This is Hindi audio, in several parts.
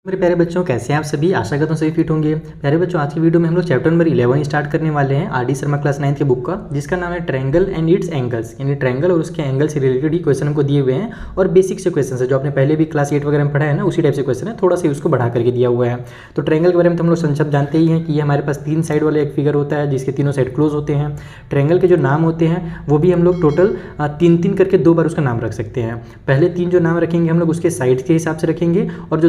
मेरे प्यारे बच्चों, कैसे हैं आप सभी। आशा करता हूँ सभी फिट होंगे। प्यारे बच्चों, आज की वीडियो में हम लोग चैप्टर नंबर 11 स्टार्ट करने वाले हैं आर डी शर्मा क्लास 9 के बुक का, जिसका नाम है ट्रायंगल एंड इट्स एंगल्स। यानी ट्रायंगल और उसके एंगल से रिलेटेड ही क्वेश्चन हमको दिए हुए हैं और बेसिक से क्वेश्चन है जो आपने पहले भी क्लास 8 वगैरह में पढ़ा है ना, उसी टाइप से क्वेश्चन है, थोड़ा सा उसको बढ़ा करके दिया हुआ है। तो ट्रायंगल के बारे में तो हम लोग संक्षिप्त जानते ही हैं कि ये हमारे पास 3 साइड वाला एक फिगर होता है जिसके तीनों साइड क्लोज होते हैं। ट्रायंगल के जो नाम होते हैं वो भी हम लोग टोटल 3-3 करके 2 बार उसका नाम रख सकते हैं। पहले 3 जो नाम रखेंगे हम लोग उसके साइड के हिसाब से रखेंगे, और जो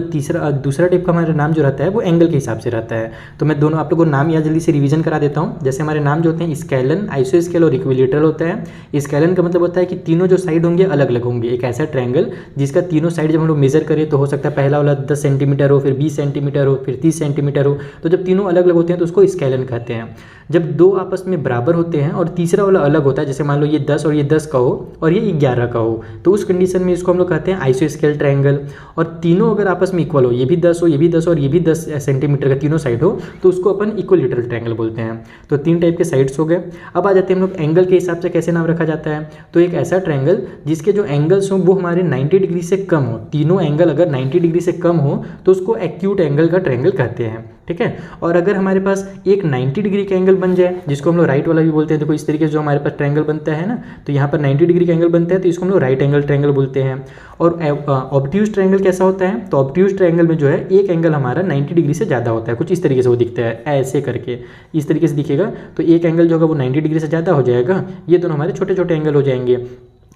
दूसरा टाइप का हमारा नाम जो रहता है वो एंगल के हिसाब से रहता है। तो मैं दोनों आप लोगों को नाम या जल्दी से रिवीजन करा देता हूँ। जैसे हमारे नाम जो होते हैं स्केलन, आइसोस्केल और इक्विलेटरल होता है। स्केलन का मतलब होता है कि तीनों जो साइड होंगे अलग अलग होंगे। एक ऐसा ट्रायंगल जिसका तीनों साइड जब हम लोग मेजर करें तो हो सकता है पहला वाला 10 सेंटीमीटर हो, फिर 20 सेंटीमीटर हो, फिर 30 सेंटीमीटर हो। तो जब तीनों अलग अलग होते हैं तो उसको स्केलन कहते हैं। जब दो आपस में बराबर होते हैं और तीसरा वाला अलग होता है, जैसे मान लो ये 10 और ये 10 का हो और ये 11 का हो, तो उस कंडीशन में इसको हम लोग कहते हैं आइसोस्केल ट्रायंगल। और तीनों अगर आपस में इक्वल हो, ये भी 10 हो, ये भी 10 और ये भी 10 सेंटीमीटर का तीनों साइड हो, तो उसको अपन इक्विलेटरल ट्रायंगल बोलते हैं। तो 3 टाइप के साइड्स हो गए। अब आ जाते हैं हम लोग एंगल के हिसाब से कैसे नाम रखा जाता है। तो एक ऐसा ट्रायंगल जिसके जो एंगल्स हो वो हमारे 90 डिग्री से कम हो। तीनों एंगल अगर 90 डिग्री से कम हो तो उसको एक्यूट एंगल का ट्रायंगल कहते हैं। ठीक है। और अगर हमारे पास एक 90 डिग्री का एंगल बन जाए, जिसको हम लोग राइट वाला भी बोलते हैं, देखो इस तरीके से जो हमारे पास ट्रायंगल बनता है ना, तो यहाँ पर 90 डिग्री का एंगल बनता है तो इसको हम लोग राइट एंगल ट्रायंगल बोलते हैं। और ऑब्ट्यूज ट्रायंगल कैसा होता है, तो ऑब्ट्यूज ट्रायंगल में जो है एक एंगल हमारा 90 डिग्री से ज़्यादा होता है। कुछ इस तरीके से वो दिखता है, ऐसे करके इस तरीके से दिखेगा। तो एक एंगल जो होगा वो 90 डिग्री से ज़्यादा हो जाएगा, ये दोनों हमारे छोटे छोटे एंगल हो जाएंगे।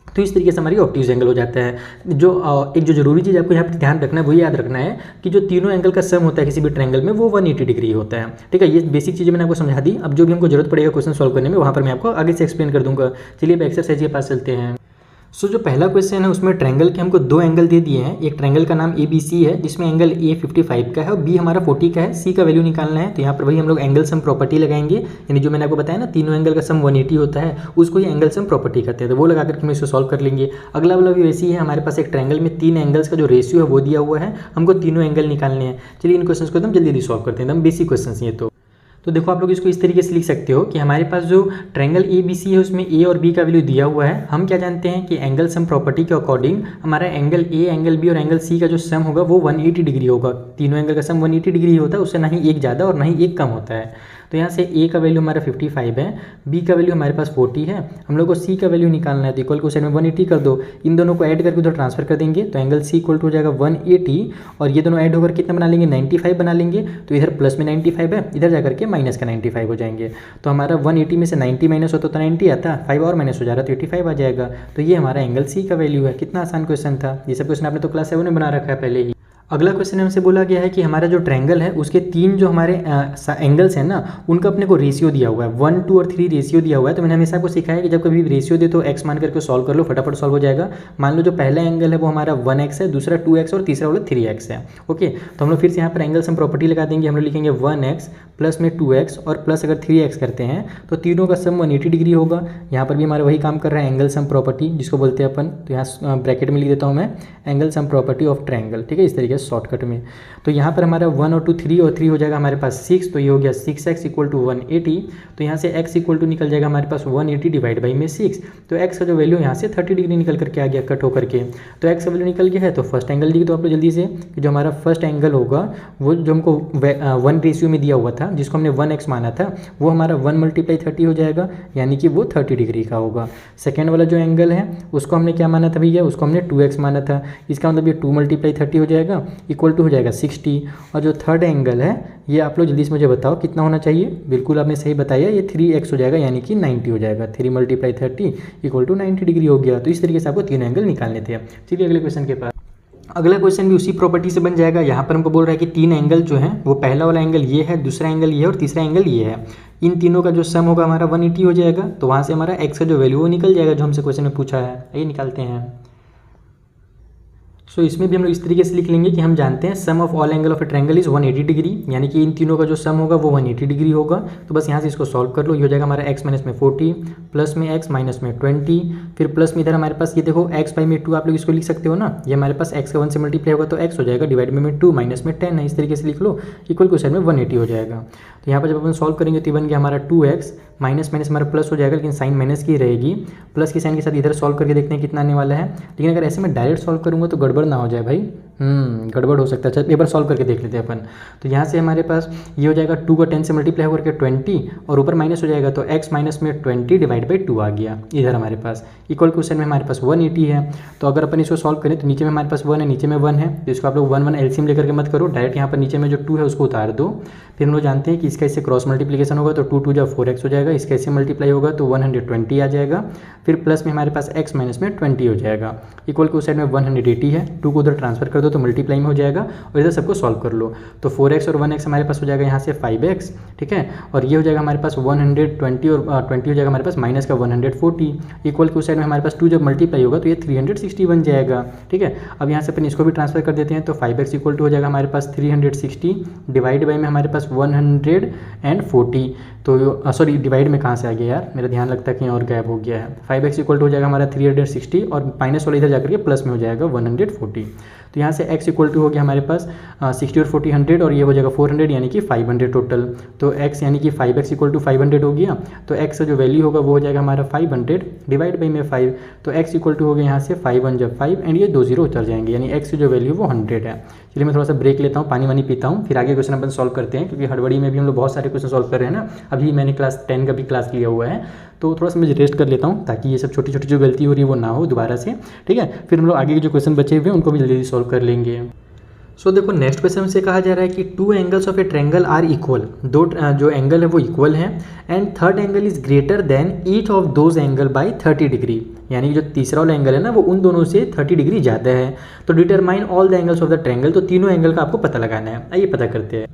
तो इस तरीके से हमारी ऑब्ट्यूज एंगल हो जाता है। एक जो जरूरी चीज़ आपको यहाँ पर ध्यान रखना है, वही याद रखना है कि जो तीनों एंगल का सम होता है किसी भी ट्रायंगल में वो 180 डिग्री होता है। ठीक है। ये बेसिक चीज़ें मैंने आपको समझा दी। अब जो भी हमको जरूरत पड़ेगा क्वेश्चन सॉल्व करने में, वहाँ पर मैं आपको आगे से एक्सप्लेन कर दूंगा। चलिए अब एक्सरसाइज के पास चलते हैं। जो पहला क्वेश्चन है उसमें ट्रायंगल के हमको 2 एंगल दे दिए हैं। एक ट्रायंगल का नाम ABC है जिसमें एंगल A 55 का है और B हमारा 40 का है। C का वैल्यू निकालना है, तो यहाँ पर वही हम लोग एंगल सम प्रॉपर्टी लगाएंगे। यानी जो मैंने आपको बताया ना, तीनों एंगल का सम 180 होता है, उसको ही एंगल सम प्रॉपर्टी कहते हैं। तो वो लगा करके हम इसको सॉल्व कर लेंगे। अगला वाला भी वैसे ही है, हमारे पास एक ट्रायंगल में 3 एंगल्स का जो रेशियो है वो दिया हुआ है, हमको तीनों एंगल निकालने हैं। चलिए इन क्वेश्चन को एकदम जल्दी सॉल्व करते हैं, एकदम बेसिक क्वेश्चन ये। तो देखो आप लोग इसको इस तरीके से लिख सकते हो कि हमारे पास जो ट्रायंगल ABC है उसमें A और B का वैल्यू दिया हुआ है। हम क्या जानते हैं कि एंगल सम प्रॉपर्टी के अकॉर्डिंग हमारा एंगल A, एंगल B और एंगल C का जो सम होगा वो 180 डिग्री होगा। तीनों एंगल का सम 180 डिग्री होता है, उससे ना ही एक ज़्यादा और ना ही एक कम होता है। तो यहाँ से A का वैल्यू हमारा 55 है, B का वैल्यू हमारे पास 40 है। हम लोग को C का वैल्यू निकालना है, तो इक्वल को साइड में 180 कर दो। इन दोनों को ऐड करके उधर ट्रांसफर कर देंगे, तो एंगल C इक्वल टू हो जाएगा 180 और ये दोनों ऐड होकर कितना बना लेंगे, 95 बना लेंगे। तो इधर प्लस में 95 है, इधर जाकर के माइनस का 95 हो जाएंगे। तो हमारा 180 में से 90 माइनस होता तो 90 आता, 5 और माइनस हो जा रहा तो 85 आ जाएगा। तो ये हमारा एंगल C का वैल्यू है। कितना आसान क्वेश्चन था। ये सब क्वेश्चन आपने तो क्लास 7 में बना रखा है पहले ही। अगला क्वेश्चन हमसे बोला गया है कि हमारा जो ट्रायंगल है उसके 3 जो हमारे एंगल्स हैं ना, उनका अपने को रेशियो दिया हुआ है, 1, 2 और 3 रेशियो दिया हुआ है। तो मैंने हमेशा आपको सिखाया कि जब कभी भी रेशियो दे तो x मान करके सॉल्व कर लो, फटाफट सॉल्व हो जाएगा। मान लो जो पहला एंगल है वो हमारा 1x है, दूसरा 2x और तीसरा वाला 3x है। ओके, तो हम लोग फिर से यहाँ पर एंगल सम प्रॉपर्टी लगा देंगे। हम लोग लिखेंगे 1x प्लस में 2x और प्लस अगर 3x करते हैं तो तीनों का सम 180 डिग्री होगा। यहाँ पर भी हमारा वही काम कर रहा है, एंगल सम प्रॉपर्टी जिसको बोलते हैं अपन। तो यहाँ ब्रैकेट में लिख देता हूँ मैं, angle sum property of triangle. ठीक है, इस तरीके से शॉर्टकट में। तो यहाँ पर हमारा 1 और 2 3 और 3 हो जाएगा हमारे पास 6, तो ये हो गया 6x इक्वल टू 180। तो यहाँ से x इक्वल टू निकल जाएगा हमारे पास 180 डिवाइड बाई में 6। तो x का जो वैल्यू यहाँ से 30 डिग्री निकल करके आ गया कट होकर के। तो x का वैल्यू निकल गया है। तो फर्स्ट एंगल लिख दो आप लोग जल्दी से कि जो हमारा फर्स्ट एंगल होगा वो जो हमको 1 रेशियो में दिया हुआ था, जिसको हमने 1x माना था, वो हमारा 1 × 30 हो जाएगा, यानी कि वो 30 डिग्री का होगा। सेकेंड वाला जो एंगल है उसको हमने क्या माना था भैया, उसको हमने 2x माना था। इसका मतलब ये 2 × 30 हो जाएगा, इक्वल टू हो जाएगा 60। और जो थर्ड एंगल है ये आप लोग जल्दी से मुझे बताओ कितना होना चाहिए। बिल्कुल आपने सही बताया, ये 3x हो जाएगा, यानी कि 90 हो जाएगा। 3 × 30 इक्वल टू 90 डिग्री हो गया। तो इस तरीके से आपको 3 एंगल निकालने थे। चलिए अगले क्वेश्चन के पास। अगला क्वेश्चन भी उसी प्रॉपर्टी से बन जाएगा। यहाँ पर हमको बोल रहा है कि 3 एंगल जो है वो पहला वाला एंगल ये है, दूसरा एंगल ये है और तीसरा एंगल ये है। इन तीनों का जो सम होगा हमारा 180 हो जाएगा। तो वहाँ से हमारा x का जो वैल्यू वो निकल जाएगा जो हमसे क्वेश्चन में पूछा है। आइए निकालते हैं। सो इसमें भी हम लोग इस तरीके से लिख लेंगे कि हम जानते हैं sum of all angle of a triangle is 180 degree, यानी कि इन तीनों का जो सम होगा वो 180 डिग्री होगा। तो बस यहाँ से इसको सॉल्व कर लो। ये हो जाएगा हमारा x माइनस में 40 प्लस में x माइनस में 20, फिर प्लस में इधर हमारे पास ये देखो x बाई में 2 आप लोग इसको लिख सकते हो ना। ये हमारे पास x का 1 से मल्टीप्लाई होगा तो x हो जाएगा, डिवाइड में 2 माइनस में 10 है, इस तरीके से लिख लो। इक्वल को साइड में 180 हो जाएगा। तो यहाँ पर जब अपन सॉल्व करेंगे तो बन गया हमारा 2x माइनस माइनस हमारा प्लस हो जाएगा, लेकिन साइन माइनस की रहेगी। प्लस की साइन के साथ इधर सॉल्व करके देखते हैं कितना आने वाला है। लेकिन अगर ऐसे मैं डायरेक्ट सॉल्व करूँगा तो गड़बड़ ना हो जाए भाई, गड़बड़ हो सकता है। अच्छा एक बार सॉल्व करके देख लेते हैं अपन। तो यहाँ से हमारे पास ये हो जाएगा 2 का 10 से मल्टीप्लाई होकर के 20 और ऊपर माइनस हो जाएगा, तो x माइनस में 20 डिवाइड बाई 2 आ गया इधर हमारे पास। इक्वल क्वेश्चन में हमारे पास 180 है, तो अगर अपन इसको सॉल्व करें तो नीचे में हमारे पास 1 है, नीचे में 1 है, तो इसको आप लोग 1 एलसीएम लेकर के मत करो, डायरेक्ट यहाँ पर नीचे में जो 2 है उसको उतार दो। फिर हम लोग जानते हैं कि इसका इससे क्रॉस मल्टीप्लिकेशन होगा, तो 2 2 जब 4x हो जाएगा, इसका इससे मल्टीप्लाई होगा तो 120 आ जाएगा। फिर प्लस में हमारे पास x माइनस में 20 हो जाएगा। इक्वल के उस साइड में 180 है, 2 को उधर ट्रांसफर कर दो तो मल्टीप्लाई में हो जाएगा, और इधर सबको सॉल्व कर लो। तो 4x और 1x हमारे पास हो जाएगा यहाँ से 5x, ठीक है, और ये हो जाएगा हमारे पास 120 और 20 हो जाएगा हमारे पास माइनस का 140। इक्वल के उस साइड में हमारे पास 2 जब मल्टीप्लाई होगा तो ये 360 बन जाएगा, ठीक है। अब यहाँ से अपन इसको भी ट्रांसफर कर देते हैं, तो 5x इक्वल टू हो जाएगा हमारे पास 360 डिवाइड बाई में हमारे पास 140, तो सॉरी डिवाइड में कहाँ से आ गया यार, मेरा ध्यान लगता है कहीं और गायब हो गया है। 5x इक्वल टू हो जाएगा हमारा 360 और माइनस वाला इधर जाकर के प्लस में हो जाएगा 140। तो यहाँ से x इक्वल टू हो गया हमारे पास 60 और 40 100, और ये हो जाएगा 400 यानी कि 500 टोटल। तो x यानी कि 5x इक्वल टू 500 हो गया, तो x का जो वैल्यू होगा वो हो जाएगा हमारा 500 डिवाइड बाई में 5, तो x इक्वल टू हो गया यहाँ से 5 1 जब 5 एंड ये 2 0 उतर जाएंगे, यानी x की जो वैल्यू वो 100 है। चलिए मैं थोड़ा सा ब्रेक लेता हूँ, पानी वानी पीता हूँ, फिर आगे क्वेश्चन अपन सॉल्व करते हैं, क्योंकि हड़बड़ी में भी हम लोग बहुत सारे क्वेश्चन सॉल्व कर रहे हैं ना। अभी मैंने क्लास 10 का भी क्लास लिया हुआ है, तो थोड़ा सा मैं रेस्ट कर लेता हूँ ताकि ये सब छोटी छोटी जो गलती हो रही है वो ना हो दोबारा से, ठीक है। फिर हम लोग आगे के जो क्वेश्चन बचे हुए हैं उनको भी जल्दी सॉल्व कर लेंगे। सो देखो नेक्स्ट क्वेश्चन से कहा जा रहा है कि 2 angles of a triangle are equal, दो जो एंगल है वो इक्वल है, and third angle is greater than each of those angle by 30 degree, यानी जो तीसरा वाला एंगल है ना वो उन दोनों से 30 डिग्री ज़्यादा है। तो determine all the angles of the triangle, तो तीनों एंगल का आपको पता लगाना है। आइए पता करते हैं।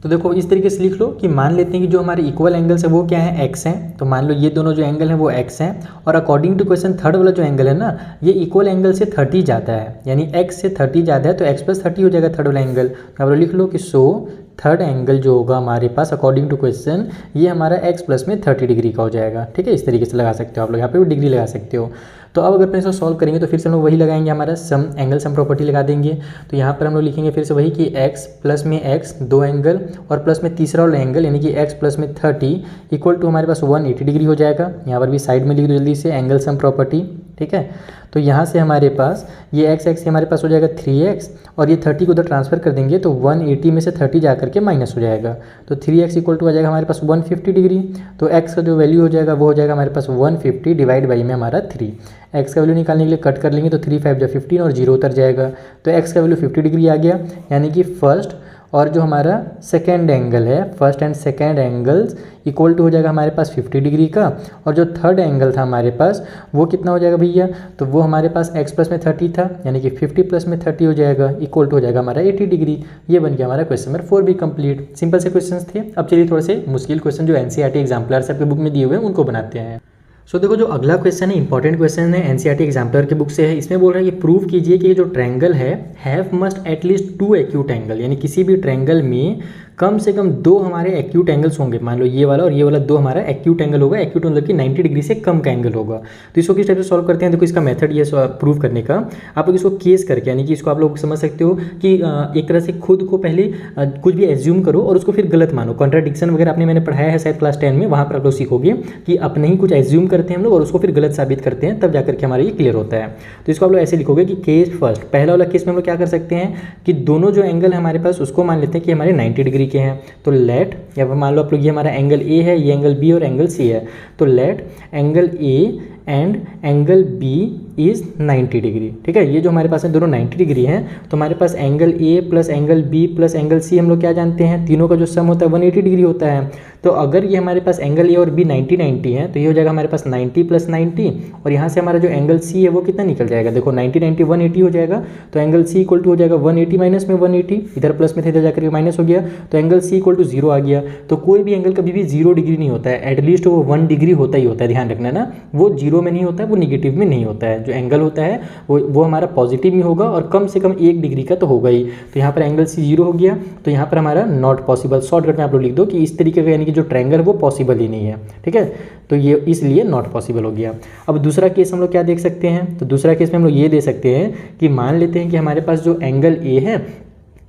तो देखो इस तरीके से लिख लो कि मान लेते हैं कि जो हमारे इक्वल एंगल्स है वो क्या है, x हैं। तो मान लो ये दोनों जो एंगल हैं वो x हैं, और अकॉर्डिंग टू क्वेश्चन थर्ड वाला जो एंगल है ना ये इक्वल एंगल से 30 ज़्यादा है, यानी x से 30 ज़्यादा है, तो x प्लस 30 हो जाएगा थर्ड वाला एंगल। तो आप लोग लिख लो कि सो थर्ड एंगल जो होगा हमारे पास अकॉर्डिंग टू क्वेश्चन ये हमारा x प्लस में 30 डिग्री का हो जाएगा, ठीक है। इस तरीके से लगा सकते हो आप लोग, यहाँ पे भी डिग्री लगा सकते हो। तो अब अगर अपन इसको सॉल्व करेंगे तो फिर से हम लोग वही लगाएंगे, हमारा सम एंगल सम प्रॉपर्टी लगा देंगे। तो यहाँ पर हम लोग लिखेंगे फिर से वही कि x प्लस में x 2 एंगल और प्लस में तीसरा वाला एंगल यानी कि x प्लस में 30 इक्वल टू हमारे पास 180 डिग्री हो जाएगा। यहाँ पर भी साइड में लिख दो जल्दी से एंगल सम प्रॉपर्टी, ठीक है। तो यहाँ से हमारे पास ये x से हमारे पास हो जाएगा 3x, और ये 30 को उधर ट्रांसफर कर देंगे तो 180 में से 30 जा करके माइनस हो जाएगा, तो 3x इक्वल टू आ जाएगा हमारे पास 150 डिग्री। तो x का जो वैल्यू हो जाएगा वो हो जाएगा हमारे पास 150 डिवाइड बाई में हमारा 3। x का वैल्यू निकालने के लिए कट कर लेंगे तो 3 5 जा 15 और 0 उतर जाएगा, तो x का वैल्यू 50 डिग्री आ गया, यानी कि फर्स्ट और जो हमारा सेकेंड एंगल है, first and second angles equal to हो जाएगा हमारे पास 50 डिग्री का, और जो थर्ड एंगल था हमारे पास वो कितना हो जाएगा भैया, तो वो हमारे पास x प्लस में 30 था, यानी कि 50 प्लस में 30 हो जाएगा इक्वल टू हो जाएगा हमारा 80 डिग्री। ये बन गया हमारा क्वेश्चन नंबर 4 भी कंप्लीट। सिंपल से क्वेश्चन थे। अब चलिए थोड़े से मुश्किल क्वेश्चन जो एनसीईआरटी एग्जाम्पलर आपके बुक में दिए हुए हैं उनको बनाते हैं। सो देखो जो अगला क्वेश्चन है इंपॉर्टेंट क्वेश्चन है, एनसीईआरटी एग्जाम्पलर के बुक से है। इसमें बोल रहा है कि प्रूव कीजिए कि ये जो ट्रायंगल है have must at least 2 acute angle, यानी किसी भी ट्रायंगल में कम से कम 2 हमारे एक्यूट एंगल्स होंगे। मान लो ये वाला और ये वाला 2 हमारा एक्यूट एंगल होगा, एक्यूट मतलब कि 90 डिग्री से कम का एंगल होगा। तो इसको किस टाइप से सॉल्व करते हैं, देखो इसका मेथड ये प्रूव करने का, आप लोग इसको केस करके, यानी कि इसको आप लोग समझ सकते हो कि एक तरह से खुद को पहले कुछ भी एज्यूम करो और उसको फिर गलत मानो। कॉन्ट्राडिक्शन वगैरह मैंने पढ़ाया है शायद क्लास 10 में, वहाँ पर आप लोग सीखोगे कि अपने ही कुछ एज्यूम करते हैं हम लोग और उसको फिर गलत साबित करते हैं, तब जाकर के हमारा ये क्लियर होता है। तो इसको आप लोग ऐसे लिखोगे कि केस फर्स्ट, पहला वाला केस में हम लोग क्या कर सकते हैं कि दोनों जो एंगल है हमारे पास उसको मान लेते हैं कि हमारे 90 डिग्री के हैं। तो लेट, या फिर मान लो आप लोग ये हमारा एंगल ए है, ये एंगल बी और एंगल सी है, तो let angle A and angle B is 90 degree, ठीक है। ये जो हमारे पास है दोनों 90 डिग्री हैं, तो हमारे पास angle A plus angle B plus angle C हम लोग क्या जानते हैं, तीनों का जो सम होता है 180 डिग्री होता है। तो अगर ये हमारे पास एंगल ए और बी 90 है तो ये हो जाएगा हमारे पास 90 प्लस 90, और यहाँ से हमारा जो एंगल सी है वो कितना निकल जाएगा, देखो 90 180 हो जाएगा, तो एंगल सी इक्वल टू हो जाएगा 180 माइनस में 180, इधर प्लस में थे इधर जाकर माइनस हो गया, तो एंगल सी इक्वल टू 0 आ गया। तो कोई भी एंगल कभी भी 0 डिग्री नहीं होता है, एटलीस्ट वो 1 डिग्री होता ही होता है, ध्यान रखना ना, वो 0 में नहीं होता है, वो निगेटिव में नहीं होता है। जो एंगल होता है वो हमारा पॉजिटिव में होगा और कम से कम 1 डिग्री का तो होगा ही। तो यहाँ पर एंगल सी 0 हो गया, तो यहाँ पर हमारा नॉट पॉसिबल, शॉर्टकट में आप लोग लिख दो कि इस तरीके का, यानी कि जो ट्रायंगल है वो पॉसिबल ही नहीं है, ठीक है। तो ये इसलिए नॉट पॉसिबल हो गया। अब दूसरा केस हम लोग क्या देख सकते हैं, तो दूसरा केस में हम लोग ये दे सकते हैं कि मान लेते हैं कि हमारे पास जो एंगल ए है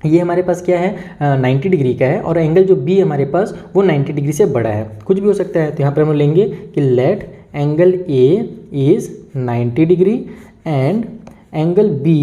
ये हमारे पास क्या है 90 डिग्री का है, और एंगल जो बी हमारे पास वो 90 डिग्री से बड़ा है, कुछ भी हो सकता है। तो यहाँ पर हम लेंगे कि let angle A is 90 degree and angle B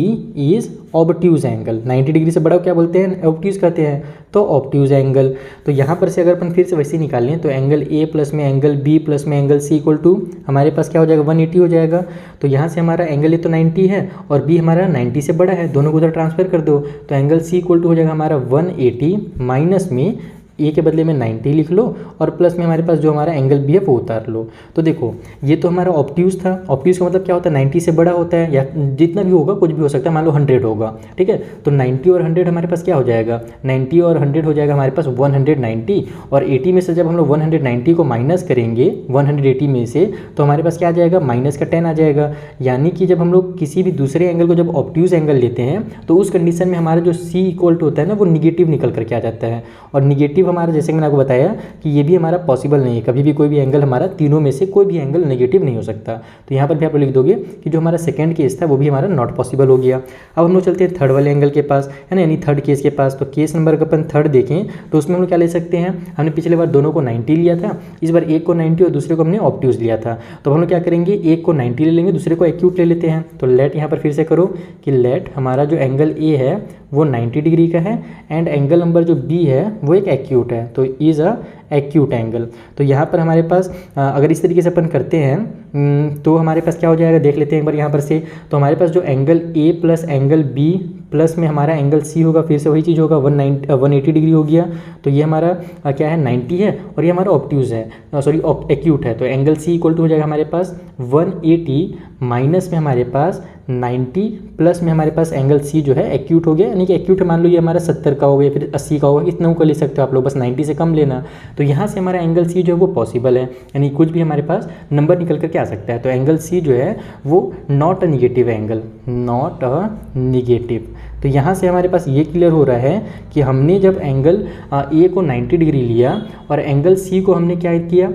is obtuse angle, 90 degree से बड़ा क्या बोलते हैं, ऑब्ट्यूज कहते हैं, तो ऑब्ट्यूज एंगल। तो यहाँ पर से अगर अपन फिर से वैसे ही निकाल लें तो एंगल ए प्लस में एंगल बी प्लस में एंगल सी इक्वल टू हमारे पास क्या हो जाएगा, 180 हो जाएगा। तो यहाँ से हमारा एंगल ए तो 90 है और बी हमारा 90 से बड़ा है, दोनों को उधर ट्रांसफर कर दो, तो एंगल सी इक्वल टू हो जाएगा हमारा 180 माइनस में ए के बदले में 90 लिख लो और प्लस में हमारे पास जो हमारा एंगल बी है वो उतार लो। तो देखो ये तो हमारा ऑब्ट्यूज था, ऑब्ट्यूज का मतलब क्या होता है, 90 से बड़ा होता है या जितना भी होगा कुछ भी हो सकता है, मान लो 100 होगा, ठीक है। तो 90 और 100 हमारे पास क्या हो जाएगा, 90 और 100 हो जाएगा हमारे पास 190 और 80 में से जब हम लोग 190 को माइनस करेंगे 180 में से तो हमारे पास क्या आ जाएगा, माइनस का 10 आ जाएगा। यानी कि जब हम लोग किसी भी दूसरे एंगल को जब ऑब्ट्यूज एंगल लेते हैं तो उस कंडीशन में हमारा जो सी इक्वल टू होता है ना वो निगेटिव निकल करके आ जाता है। और निगेटिव हमारा जैसे मैंने आपको बताया कि ये भी हमारा पॉसिबल नहीं है, कभी भी कोई भी एंगल हमारा तीनों में से कोई भी एंगल नेगेटिव नहीं हो सकता। तो यहाँ पर भी आप लिख दोगे कि जो हमारा सेकंड केस था वो भी हमारा नॉट पॉसिबल हो गया। अब हम लोग चलते हैं थर्ड वाले एंगल के पास, है ना, यानी थर्ड केस के पास। तो केस नंबर का अपन थर्ड देखें तो उसमें हम लोग क्या ले सकते हैं, हमने पिछले बार दोनों को 90 लिया था, इस बार एक को 90 और दूसरे को हमने ऑब्ट्यूज लिया था। तो हम लोग क्या करेंगे, एक को 90 ले लेंगे, दूसरे को एक्यूट ले लेते हैं। तो लेट यहाँ पर फिर से करो कि लेट हमारा जो एंगल ए है वो 90 डिग्री का है एंड एंगल नंबर जो बी है वो एक एक्यूट है, तो इज़ अ एक्यूट एंगल। तो यहाँ पर हमारे पास अगर इस तरीके से अपन करते हैं तो हमारे पास क्या हो जाएगा, देख लेते हैं एक बार यहाँ पर से। तो हमारे पास जो angle A plus angle B plus में हमारा एंगल सी होगा, फिर से वही चीज़ होगा, 180 डिग्री हो गया। तो ये हमारा क्या है, 90 है और ये हमारा ऑब्ट्यूज है, सॉरी एक्यूट है। तो एंगल सी इक्वल टू हो जाएगा हमारे पास 180 माइनस में हमारे पास 90 प्लस में हमारे पास एंगल सी जो है एक्यूट हो गया, यानी कि एक्यूट मान लो ये हमारा 70 का होगा या फिर 80 का होगा, इतना को ले सकते हो आप लोग, बस 90 से कम लेना। तो यहाँ से हमारा एंगल सी जो है वो पॉसिबल है, यानी कुछ भी हमारे पास नंबर निकल करके आ सकता है। तो एंगल सी जो है वो not a negative angle, not a negative. तो यहाँ से हमारे पास ये क्लियर हो रहा है कि हमने जब एंगल ए को 90 डिग्री लिया और एंगल सी को हमने क्या किया,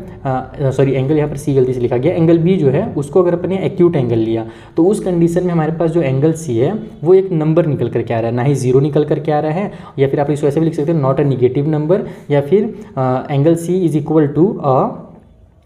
सॉरी एंगल यहाँ पर सी गलती से लिखा गया, एंगल बी जो है उसको अगर अपने एक्यूट एंगल लिया तो उस कंडीशन में हमारे पास जो एंगल सी है वो एक नंबर निकल करके आ रहा है, ना ही जीरो निकल करके आ रहा है, या फिर आप इसको ऐसे भी लिख सकते हो नॉट अ निगेटिव नंबर, या फिर angle C is equal to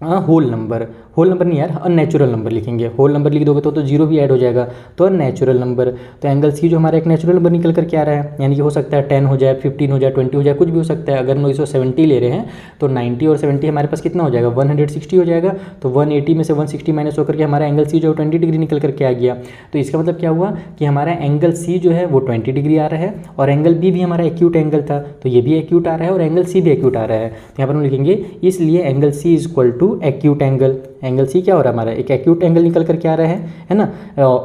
whole number, whole number नहीं यार, अननेचुरल नंबर लिखेंगे, होल नंबर लिख दोगे तो जीरो भी ऐड हो जाएगा, तो अननेचुरल नंबर। तो एंगल सी जो हमारा एक नेचुरल नंबर निकल करके आ रहा है, यानी कि हो सकता है 10 हो जाए, 15 हो जाए, 20 हो जाए, कुछ भी हो सकता है। अगर हम 170 ले रहे हैं तो 90 और 70 हमारे पास कितना हो जाएगा, 160 हो जाएगा। तो 180 में से 160 माइनस होकर के हमारा एंगल सी जो 20 डिग्री निकल करके आ गया। तो इसका मतलब क्या हुआ कि हमारा एंगल सी जो है वो 20 डिग्री आ रहा है और एंगल बी भी हमारा एक्यूट एंगल था, तो ये भी एक्यूट आ रहा है और एंगल सी भी एक्यूट आ रहा है। तो यहाँ पर हम लिखेंगे इसलिए angle C is equal to acute angle. Angle C क्या हो रहा है हमारा, एक एक्यूट एंगल निकल करके आ रहा है ना।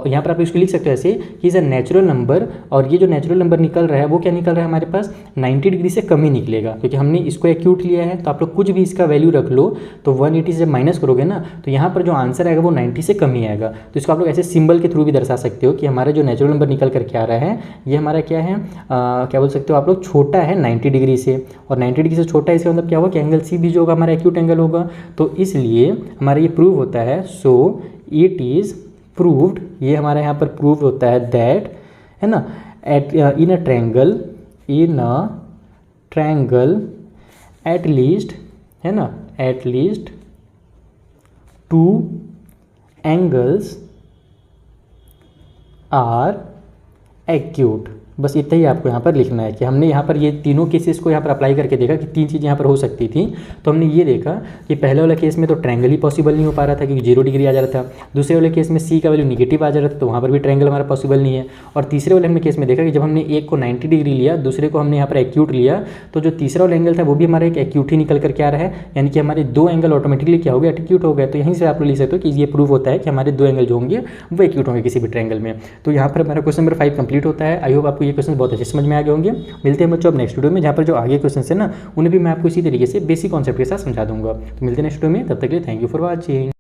यहाँ पर आप इसको लिख सकते हो ऐसे कि इज अ नेचुरल नंबर, और ये जो नेचुरल नंबर निकल रहा है वो क्या निकल रहा है हमारे पास 90 डिग्री से कम ही निकलेगा, क्योंकि हमने इसको एक्यूट लिया है। तो आप लोग कुछ भी इसका वैल्यू रख लो, तो 180 से जब माइनस करोगे ना तो यहाँ पर जो आंसर आएगा वो 90 से कम ही आएगा। तो इसको आप लोग ऐसे सिंबल के थ्रू भी दर्शा सकते हो कि हमारा जो नेचुरल नंबर निकल करके आ रहा है ये हमारा क्या है, क्या बोल सकते हो आप लोग, छोटा है 90 डिग्री से, और 90 डिग्री से छोटा है, इसका मतलब क्या होगा कि एंगल सी भी जो होगा हमारा एक्यूट एंगल होगा। तो इसलिए हमारा ये प्रूव होता है, सो इट इज़ प्रूव्ड, ये हमारा यहाँ पर प्रूव होता है दैट, है ना, at in a triangle at least, है ना, at least 2 angles are acute. बस इतना ही आपको यहाँ पर लिखना है कि हमने यहाँ पर ये तीनों केसेस को यहाँ पर अप्लाई करके देखा कि 3 चीज़ें यहाँ पर हो सकती थी। तो हमने ये देखा कि पहले वाला केस में तो ट्रायंगल ही पॉसिबल नहीं हो पा रहा था क्योंकि 0 डिग्री आ जा रहा था, दूसरे वाले केस में सी का वैल्यू निगेटिव आ जा रहा था तो वहाँ पर भी ट्रायंगल हमारा पॉसिबल नहीं है, और तीसरे वाले हमने केस में देखा कि जब हमने एक को 90 डिग्री लिया, दूसरे को हमने यहाँ पर एक्यूट लिया, तो जो तीसरा वाला एंगल था वो भी हमारा एक एक्यूट ही निकल करके आ रहा है, यानी कि हमारे 2 एंगल ऑटोमेटिकली क्या हो गया, एक्यूट हो गया। तो यहीं से आप लोग लिख सकते हो कि ये प्रूव होता है कि हमारे 2 एंगल जो होंगे वो एक्यूट होंगे किसी भी ट्रायंगल में। तो यहाँ पर हमारा क्वेश्चन नंबर 5 कंप्लीट होता है। आई होप आपको ये क्वेश्चन बहुत अच्छे समझ में आ गए होंगे। मिलते हैं बच्चों अब नेक्स्ट वीडियो में, जहाँ पर जो आगे क्वेश्चन है ना उन्हें भी मैं आपको इसी तरीके से बेसिक कॉन्सेप्ट के साथ समझा दूंगा। तो मिलते हैं नेक्स्ट वीडियो में, तब तक के लिए थैंक यू फॉर वॉचिंग।